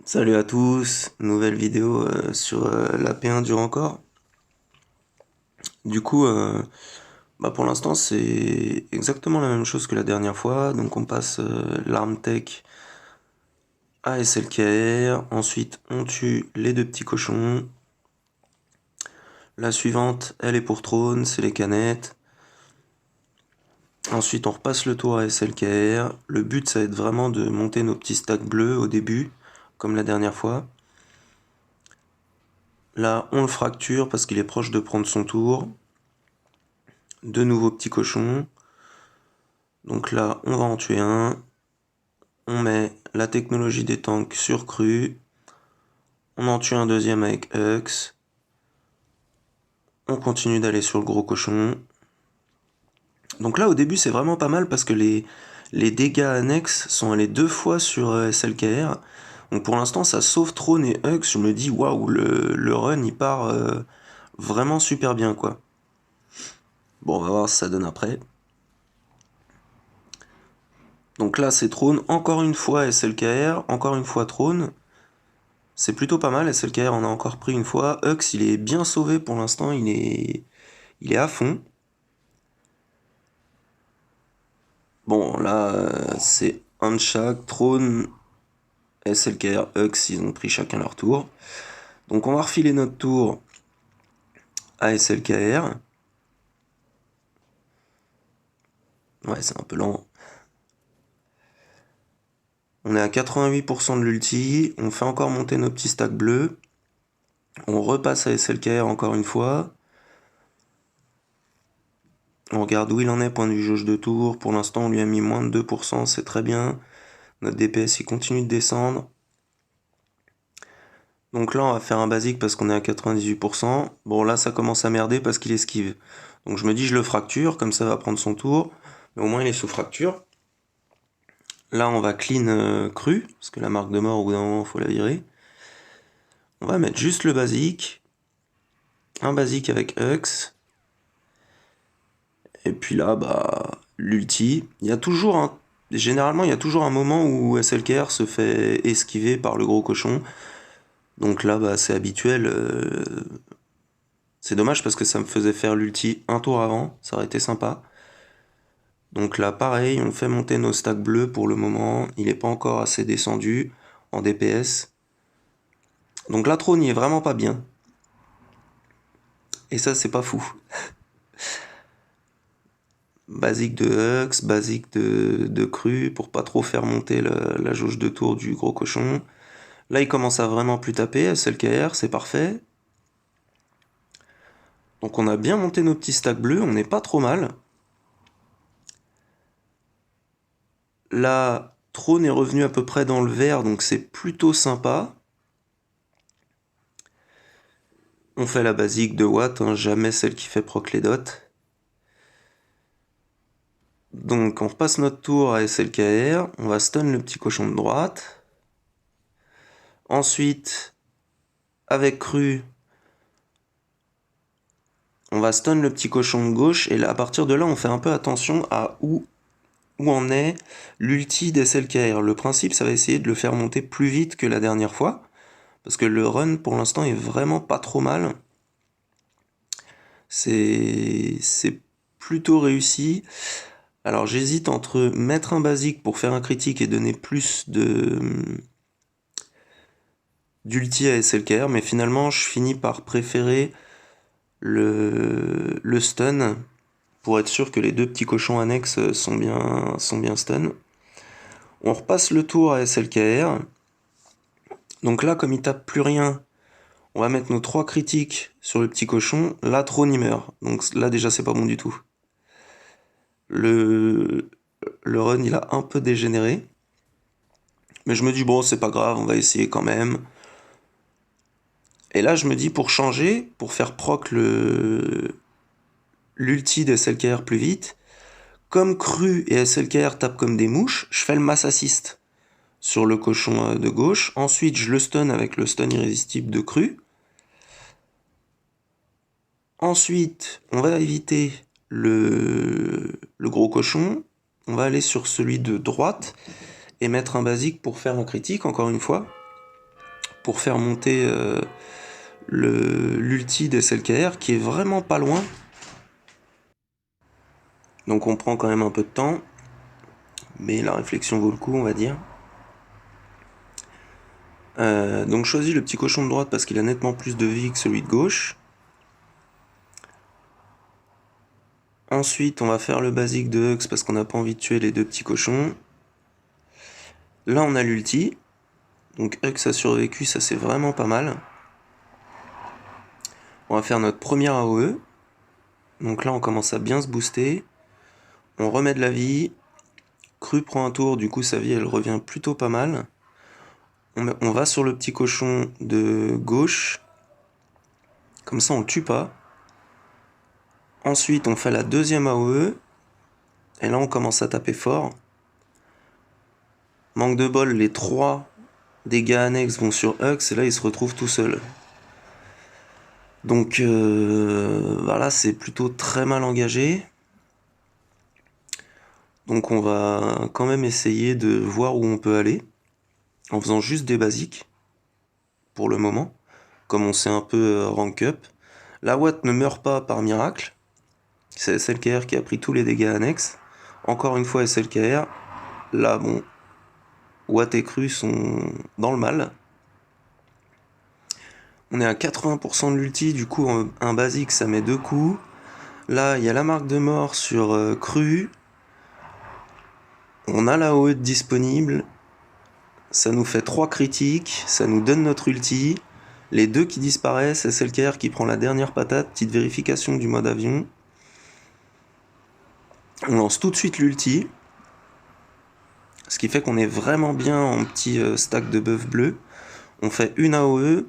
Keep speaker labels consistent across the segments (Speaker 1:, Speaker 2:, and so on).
Speaker 1: Salut à tous, nouvelle vidéo sur la P1 du Rancor. Du coup, pour l'instant c'est exactement la même chose que la dernière fois. Donc on passe l'arme tech à SLKR, ensuite on tue les deux petits cochons. La suivante, elle est pour trône, c'est les canettes. Ensuite on repasse le tour à SLKR. Le but ça va être vraiment de monter nos petits stacks bleus au début, comme la dernière fois. Là on le fracture parce qu'il est proche de prendre son tour. De nouveaux petits cochons. Donc là, on va en tuer un. On met la technologie des tanks sur cru. On en tue un deuxième avec Hux. On continue d'aller sur le gros cochon. Donc là, au début, c'est vraiment pas mal parce que les dégâts annexes sont allés 2 fois sur SLKR. Donc pour l'instant, ça sauve Trône et Hux. Je me dis, waouh, le run, il part vraiment super bien, quoi. Bon, on va voir si ça donne après. Donc là, c'est Trône, encore une fois SLKR, encore une fois Trône. C'est plutôt pas mal, SLKR en a encore pris une fois. Hux, il est bien sauvé pour l'instant, il est à fond. Bon, là, c'est un de chaque. Throne, SLKR, Hux, ils ont pris chacun leur tour. Donc on va refiler notre tour à SLKR. Ouais, c'est un peu lent. On est à 88% de l'ulti. On fait encore monter nos petits stacks bleus. On repasse à SLKR encore une fois. On regarde où il en est, point de vue jauge de tour. Pour l'instant, on lui a mis moins de 2%, c'est très bien. Notre DPS, il continue de descendre. Donc là, on va faire un basique parce qu'on est à 98%. Bon, là, ça commence à merder parce qu'il esquive. Donc je me dis, je le fracture, comme ça va prendre son tour. Mais au moins, il est sous fracture. Là, on va clean cru, parce que la marque de mort, au bout d'un moment, il faut la virer. On va mettre juste le basique. Un basique avec Hux. Et puis là, l'ulti. Il y a toujours un... Généralement, il y a toujours un moment où SLKR se fait esquiver par le gros cochon. Donc là, c'est habituel. C'est dommage parce que ça me faisait faire l'ulti un tour avant, ça aurait été sympa. Donc là, pareil, on fait monter nos stacks bleus pour le moment. Il n'est pas encore assez descendu en DPS. Donc la trône, il est vraiment pas bien. Et ça, c'est pas fou. Basique de Hux, basique de cru, pour pas trop faire monter la jauge de tour du gros cochon. Là, il commence à vraiment plus taper, SLKR, c'est parfait. Donc on a bien monté nos petits stacks bleus, on n'est pas trop mal. Là, Trône est revenu à peu près dans le vert, donc c'est plutôt sympa. On fait la basique de Watt, hein, jamais celle qui fait proc les dots. Donc on repasse notre tour à SLKR, on va stun le petit cochon de droite. Ensuite, avec Cru, on va stun le petit cochon de gauche, et là, à partir de là, on fait un peu attention à où en est l'ulti d'SLKR. Le principe, ça va essayer de le faire monter plus vite que la dernière fois, parce que le run, pour l'instant, est vraiment pas trop mal. C'est plutôt réussi. Alors j'hésite entre mettre un basique pour faire un critique et donner plus d'ulti à SLKR, mais finalement je finis par préférer le stun pour être sûr que les deux petits cochons annexes sont bien stun. On repasse le tour à SLKR. Donc là, comme il tape plus rien, on va mettre nos 3 critiques sur le petit cochon. Là, Trône il meurt. Donc là déjà c'est pas bon du tout. Le, le run il a un peu dégénéré. Mais je me dis bon c'est pas grave, on va essayer quand même. Et là je me dis pour changer, pour faire proc l'ulti de SLKR plus vite, comme Cru et SLKR tapent comme des mouches, je fais le mass assist sur le cochon de gauche. Ensuite je le stun avec le stun irrésistible de Cru. Ensuite on va éviter le gros cochon. On va aller sur celui de droite et mettre un basique pour faire un critique encore une fois. pour faire monter l'ulti d'SLKR qui est vraiment pas loin. Donc on prend quand même un peu de temps, mais la réflexion vaut le coup, on va dire. Donc je choisis le petit cochon de droite parce qu'il a nettement plus de vie que celui de gauche. Ensuite on va faire le basique de Hux parce qu'on n'a pas envie de tuer les deux petits cochons. Là on a l'ulti. Donc Hux a survécu, ça c'est vraiment pas mal. On va faire notre première AOE. Donc là on commence à bien se booster. On remet de la vie. Cru prend un tour, du coup sa vie elle revient plutôt pas mal. On va sur le petit cochon de gauche. Comme ça on le tue pas. Ensuite on fait la deuxième AOE. Et là on commence à taper fort. Manque de bol, les 3 dégâts annexes vont sur Hux et là il se retrouve tout seul. Donc voilà, c'est plutôt très mal engagé. Donc on va quand même essayer de voir où on peut aller. En faisant juste des basiques. Pour le moment. Comme on s'est un peu rank up. La Watt ne meurt pas par miracle. C'est SLKR qui a pris tous les dégâts annexes. Encore une fois SLKR. Là bon. Watt et Cru sont dans le mal. On est à 80% de l'ulti, du coup un basique ça met 2 coups. Là il y a la marque de mort sur Cru. On a la OE disponible. Ça nous fait 3 critiques, ça nous donne notre ulti. Les 2 qui disparaissent, SLKR qui prend la dernière patate, petite vérification du mode avion. On lance tout de suite l'ulti. Ce qui fait qu'on est vraiment bien en petit stack de buff bleu. On fait une AOE.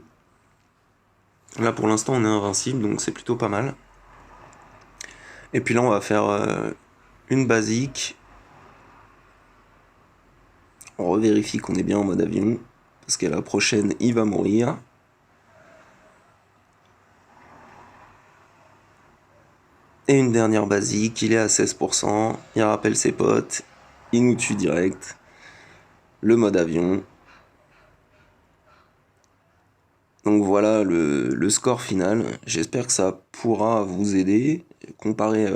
Speaker 1: Là pour l'instant on est invincible, donc c'est plutôt pas mal. Et puis là on va faire une basique. On revérifie qu'on est bien en mode avion. Parce qu'à la prochaine il va mourir. Et une dernière basique, il est à 16%. Il rappelle ses potes. Il nous tue direct. Le mode avion. Donc voilà le score final. J'espère que ça pourra vous aider. Comparé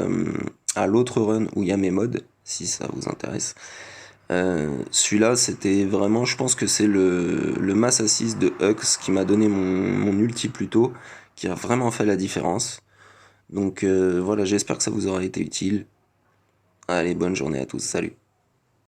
Speaker 1: à l'autre run où il y a mes mods, si ça vous intéresse. Celui-là, c'était vraiment, je pense que c'est le mass assist de Hux qui m'a donné mon ulti plus tôt, qui a vraiment fait la différence. Donc voilà, j'espère que ça vous aura été utile. Allez, bonne journée à tous, salut.